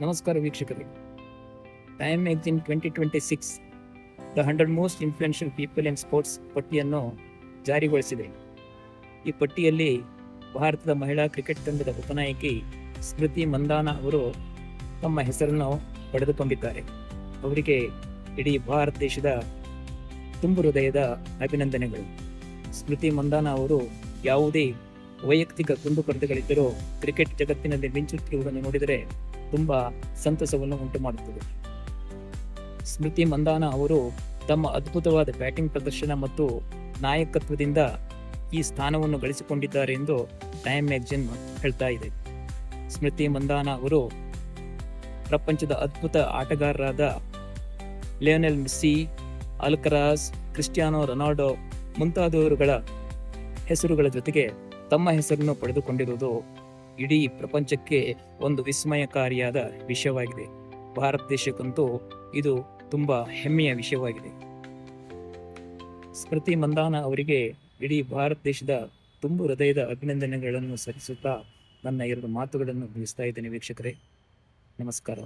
ನಮಸ್ಕಾರ ವೀಕ್ಷಕರೇ. Time magazine 2026 the 100 most influential people in sports ಪಟ್ಟಿಯನ್ನು ಜಾರಿಗೊಳಿಸಿದೆ. ಈ ಪಟ್ಟಿಯಲ್ಲಿ ಭಾರತದ ಮಹಿಳಾ ಕ್ರಿಕೆಟ್ ತಂಡದ ಉಪನಾಯಕಿ ಸ್ಮೃತಿ ಮಂದಾನ ಅವರು ತಮ್ಮ ಹೆಸರನ್ನು ಪಡೆದುಕೊಂಡಿದ್ದಾರೆ. ಅವರಿಗೆ ಇಡೀ ಭಾರತ ದೇಶದ ತುಂಬು ಹೃದಯದ ಅಭಿನಂದನೆಗಳು. ಸ್ಮೃತಿ ಮಂದಾನ ಅವರು ಯಾವುದೇ ವೈಯಕ್ತಿಕ ಕುಂದುಕೊರತೆಗಳಿದ್ದರೂ ಕ್ರಿಕೆಟ್ ಜಗತ್ತಿನಲ್ಲಿ ಮಿಂಚುತ್ತಿರುವುದನ್ನು ನೋಡಿದರೆ ತುಂಬ ಸಂತಸವನ್ನು ಉಂಟು ಮಾಡುತ್ತದೆ. ಸ್ಮೃತಿ ಮಂದಾನ ಅವರು ತಮ್ಮ ಅದ್ಭುತವಾದ ಬ್ಯಾಟಿಂಗ್ ಪ್ರದರ್ಶನ ಮತ್ತು ನಾಯಕತ್ವದಿಂದ ಈ ಸ್ಥಾನವನ್ನು ಗಳಿಸಿಕೊಂಡಿದ್ದಾರೆ ಎಂದು ಟೈಮ್ ಮ್ಯಾಗಜಿನ್ ಹೇಳ್ತಾ ಇದೆ. ಸ್ಮೃತಿ ಮಂದಾನ ಅವರು ಪ್ರಪಂಚದ ಅದ್ಭುತ ಆಟಗಾರರಾದ Lionel Messi, Alcaraz, Cristiano Ronaldo ಮುಂತಾದವರುಗಳ ಹೆಸರುಗಳ ಜೊತೆಗೆ ತಮ್ಮ ಹೆಸರನ್ನು ಪಡೆದುಕೊಂಡಿರುವುದು ಇಡೀ ಪ್ರಪಂಚಕ್ಕೆ ಒಂದು ವಿಸ್ಮಯಕಾರಿಯಾದ ವಿಷಯವಾಗಿದೆ. ಭಾರತ ದೇಶಕ್ಕಂತೂ ಇದು ತುಂಬ ಹೆಮ್ಮೆಯ ವಿಷಯವಾಗಿದೆ. ಸ್ಮೃತಿ ಮಂದಾನ ಅವರಿಗೆ ಇಡೀ ಭಾರತ ದೇಶದ ತುಂಬು ಹೃದಯದ ಅಭಿನಂದನೆಗಳನ್ನು ಸಲ್ಲಿಸುತ್ತಾ ನನ್ನ 2 ಮಾತುಗಳನ್ನು ಮುಗಿಸ್ತಾ ಇದ್ದೇನೆ ವೀಕ್ಷಕರೇ. ನಮಸ್ಕಾರ.